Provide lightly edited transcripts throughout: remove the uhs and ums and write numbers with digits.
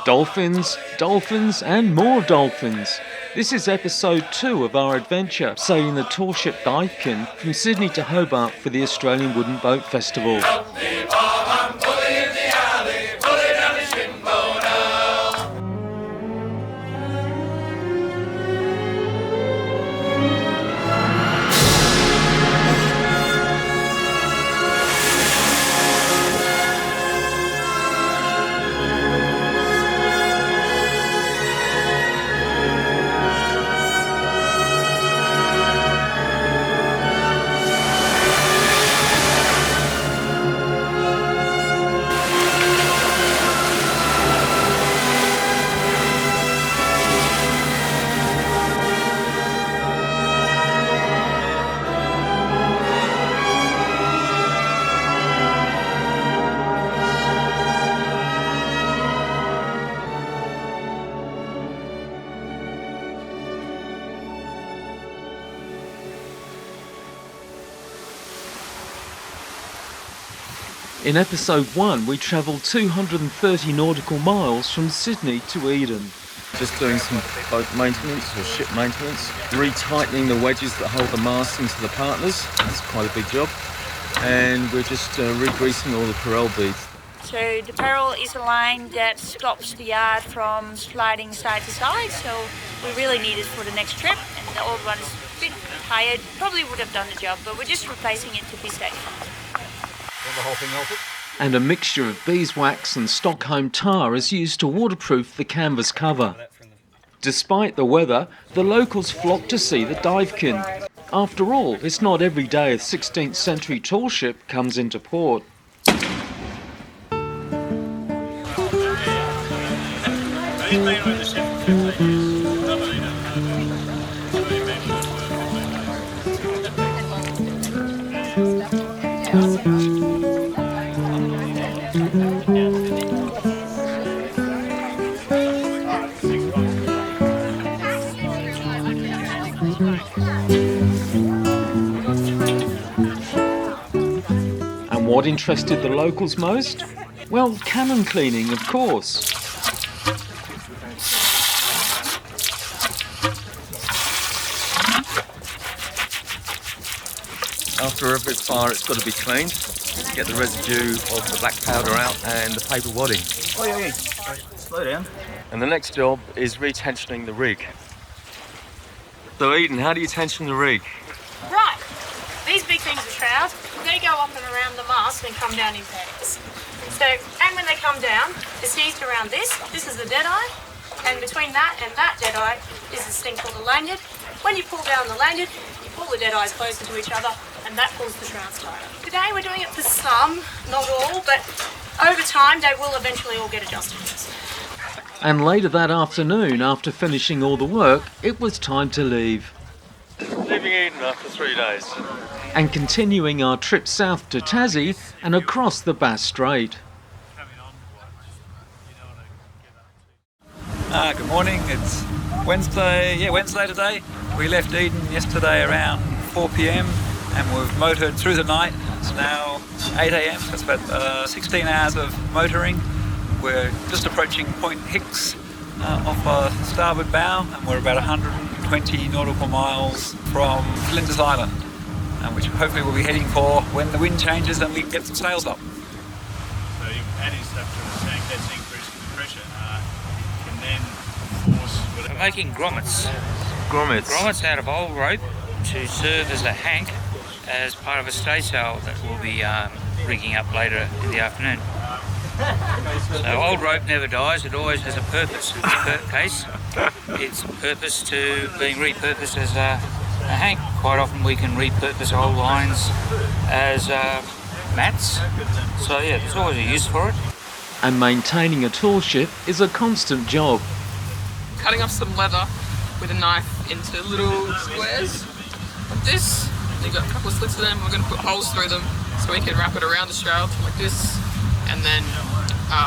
Dolphins, dolphins and more dolphins. This is episode 2 of our adventure, sailing the tour ship Duyfken from Sydney to Hobart for the Australian Wooden Boat Festival. In episode 1, we travelled 230 nautical miles from Sydney to Eden. Just doing some boat maintenance or ship maintenance, retightening the wedges that hold the mast into the partners. That's quite a big job. And we're just re-greasing all the Perel beads. So the Perel is a line that stops the yard from sliding side to side, so we really need it for the next trip. And the old one is a bit tired, probably would have done the job, but we're just replacing it to be safe. The whole thing melted. And a mixture of beeswax and Stockholm tar is used to waterproof the canvas cover. Despite the weather, the locals flock to see the Duyfken. After all, it's not every day a 16th century tall ship comes into port. And what interested the locals most? Well, cannon cleaning, of course. After every fire, it's got to be cleaned. Get the residue of the black powder out and the paper wadding. Oh, yeah. Slow down. And the next job is retensioning the rig. So Eden, how do you tension the rig? Right, these big things are shrouds. They go up and around the mast and come down in pairs. So, and when they come down, it's seized around this. This is the dead eye, and between that and that dead eye is this thing called a lanyard. When you pull down the lanyard, you pull the dead eyes closer to each other, and that pulls the shrouds tighter. Today we're doing it for some, not all, but over time they will eventually all get adjusted. And later that afternoon, after finishing all the work, it was time to leave. Leaving Eden after 3 days. And continuing our trip south to Tassie and across the Bass Strait. Good morning, it's Wednesday today. We left Eden yesterday around 4 p.m. and we've motored through the night. It's now 8 a.m, so it's about 16 hours of motoring. We're just approaching Point Hicks off our starboard bow, and we're about 120 nautical miles from Flinders Island, which hopefully we'll be heading for when the wind changes and we can get some sails up. So adding stuff to the tank, that's increasing the pressure. You can then force whatever. We're making grommets. Grommets. Grommets out of old rope to serve as a hank as part of a staysail that we'll be rigging up later in the afternoon. So old rope never dies, it always has a purpose. In this case, it's a purpose to being repurposed as a hank. Quite often we can repurpose old lines as mats. So yeah, there's always a use for it. And maintaining a tall ship is a constant job. Cutting up some leather with a knife into little squares like this. You've got a couple of slits of them, we're going to put holes through them so we can wrap it around the shroud like this, and then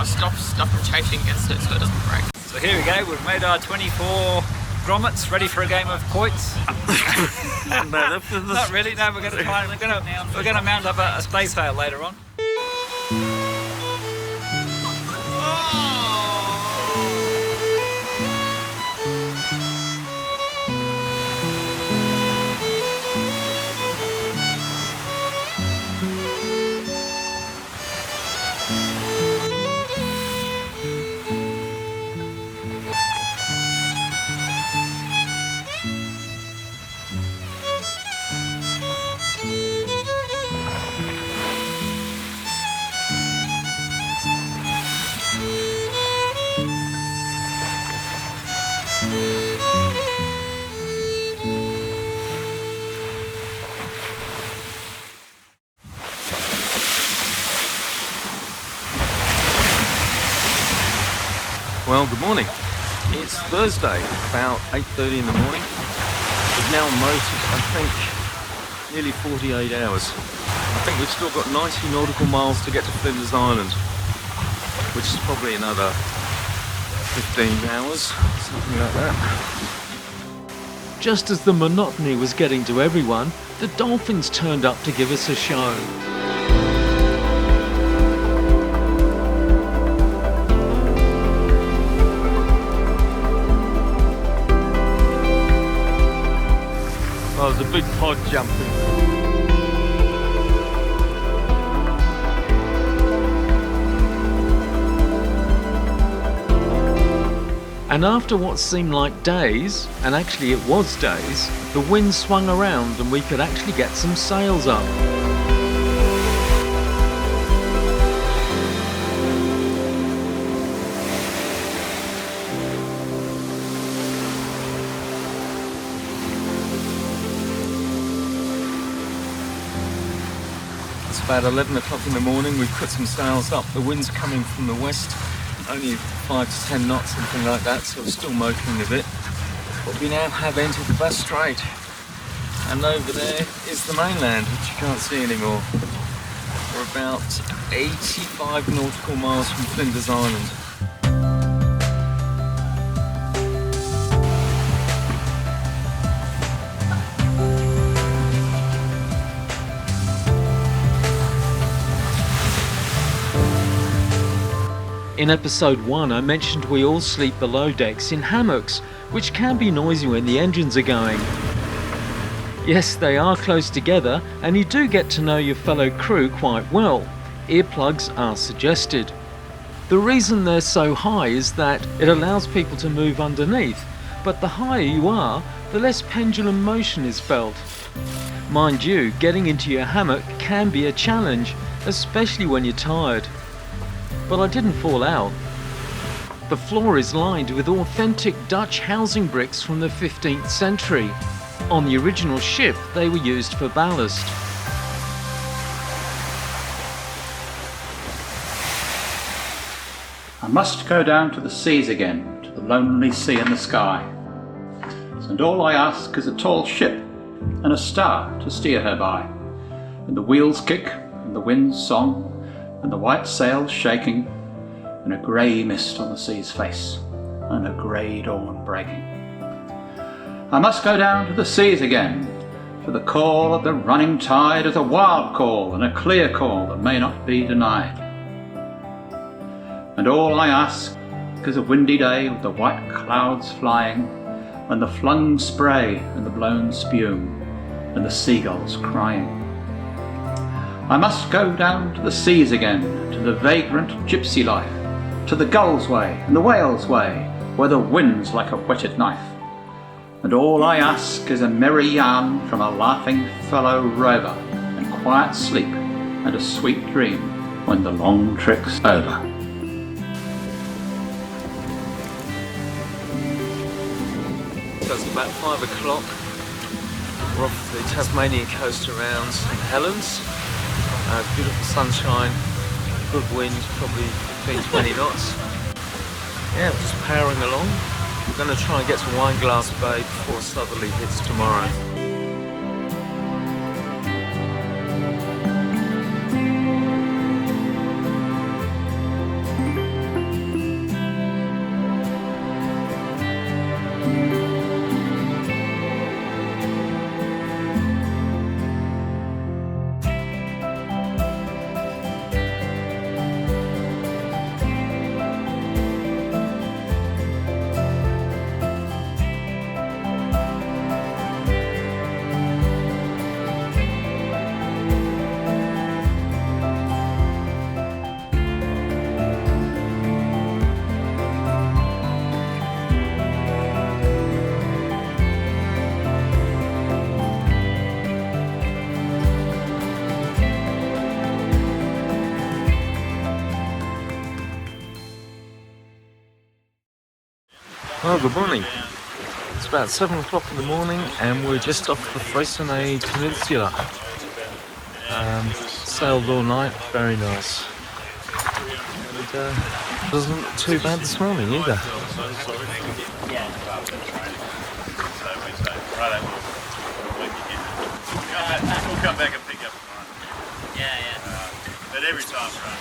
stop stuff from chafing against it so it doesn't break. So here we go, we've made our 24 grommets ready for a game of quoits. Not really, no, we're going to mount up a staysail later on. Oh! Well, good morning. It's Thursday, about 8:30 in the morning. We've now motored, I think, nearly 48 hours. I think we've still got 90 nautical miles to get to Flinders Island, which is probably another 15 hours, something like that. Just as the monotony was getting to everyone, the dolphins turned up to give us a show. Oh, there's a big pod jumping. And after what seemed like days, and actually it was days, the wind swung around and we could actually get some sails up. It's about 11 o'clock in the morning. We've put some sails up. The wind's coming from the west, only 5 to 10 knots, something like that, so we're still motoring a bit. But we now have entered the Bass Strait, and over there is the mainland, which you can't see anymore. We're about 85 nautical miles from Flinders Island. In episode 1 I mentioned we all sleep below decks in hammocks, which can be noisy when the engines are going. Yes, they are close together and you do get to know your fellow crew quite well. Earplugs are suggested. The reason they're so high is that it allows people to move underneath, but the higher you are, the less pendulum motion is felt. Mind you, getting into your hammock can be a challenge, especially when you're tired. But I didn't fall out. The floor is lined with authentic Dutch housing bricks from the 15th century. On the original ship, they were used for ballast. I must go down to the seas again, to the lonely sea and the sky. And all I ask is a tall ship and a star to steer her by. And the wheels kick, and the wind's song, and the white sails shaking, and a grey mist on the sea's face, and a grey dawn breaking. I must go down to the seas again, for the call of the running tide is a wild call and a clear call that may not be denied. And all I ask is a windy day with the white clouds flying, and the flung spray and the blown spume, and the seagulls crying. I must go down to the seas again, to the vagrant gypsy life, to the gull's way and the whale's way, where the wind's like a whetted knife. And all I ask is a merry yarn from a laughing fellow rover, and quiet sleep and a sweet dream when the long trip's over. So it's about 5 o'clock. We're off the Tasmanian coast around St Helens. Beautiful sunshine, good wind, probably 15-20 knots. Yeah, just powering along. We're going to try and get to Wineglass Bay before southerly hits tomorrow. Oh, good morning. It's about 7 o'clock in the morning and we're just off the Freycinet Peninsula. Sailed all night, very nice. doesn't look too bad this morning either. We'll come back and pick up tomorrow. But every time, right?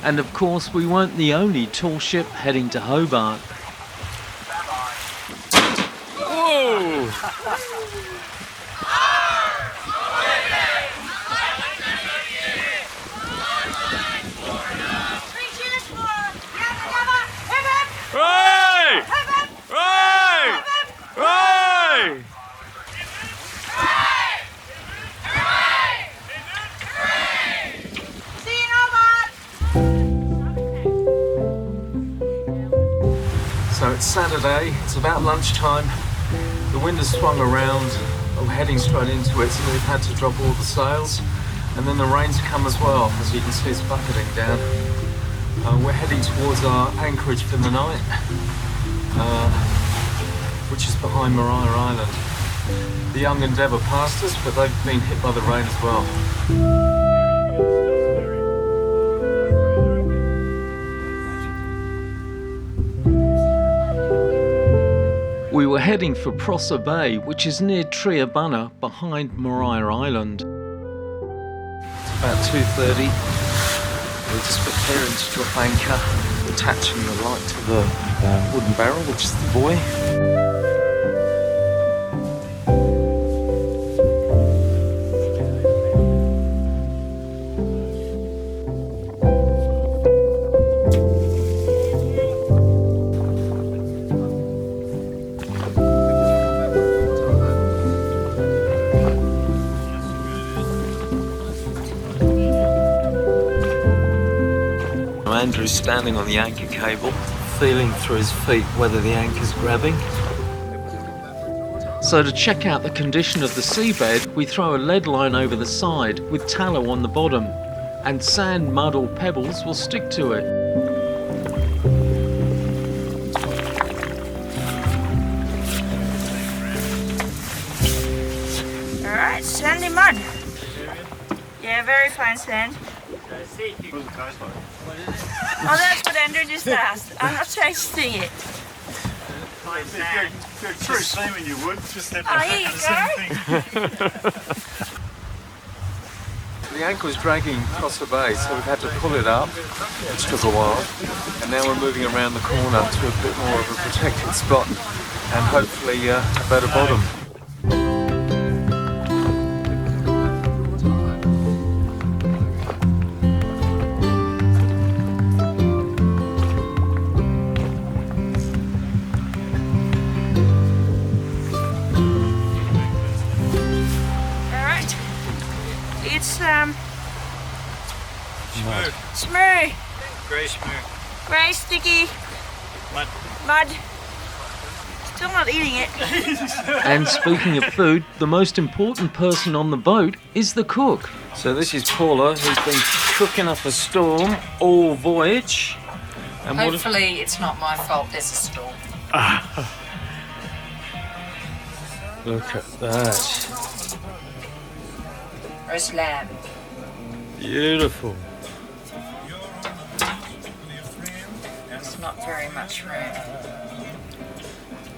And of course, we weren't the only tall ship heading to Hobart. Whoa! Right! Right! Right! So it's Saturday, it's about lunchtime. The wind has swung around, we're heading straight into it, so we've had to drop all the sails. And then the rain's come as well, as you can see it's bucketing down. We're heading towards our anchorage for the night, which is behind Maria Island. The Young Endeavour passed us, but they've been hit by the rain as well. We were heading for Prosser Bay, which is near Triabunna, behind Maria Island. It's about 2:30. We're just preparing to drop anchor, attaching the light to the wooden barrel, which is the buoy. Andrew's standing on the anchor cable, feeling through his feet whether the anchor's grabbing. So to check out the condition of the seabed, we throw a lead line over the side with tallow on the bottom, and sand, mud or pebbles will stick to it. Alright, sandy mud. Yeah, very fine sand. Oh, that's what Andrew just asked. I'm not tasting it. If you're a true seaman, you would. Just have to here you the same thing. The anchor was dragging across the bay, so we've had to pull it up, which took a while. And now we're moving around the corner to a bit more of a protected spot and hopefully a better bottom. Smooth. Grey smooth. Grey, sticky. Mud. Still not eating it. And speaking of food, the most important person on the boat is the cook. So this is Paula, who's been cooking up a storm all voyage. And hopefully it's not my fault there's a storm. Look at that. Roast lamb. Beautiful. There's not very much room.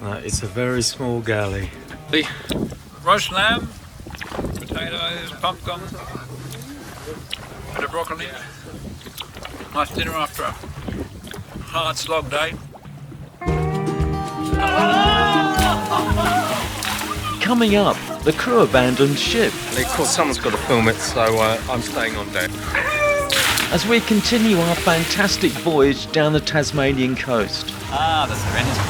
No, it's a very small galley. The roast lamb, potatoes, pumpkin, bit of broccoli. Nice dinner after a hard slog day. Coming up, the crew abandoned ship. And of course someone's got to film it, so I'm staying on deck. As we continue our fantastic voyage down the Tasmanian coast. Ah, the Serenity.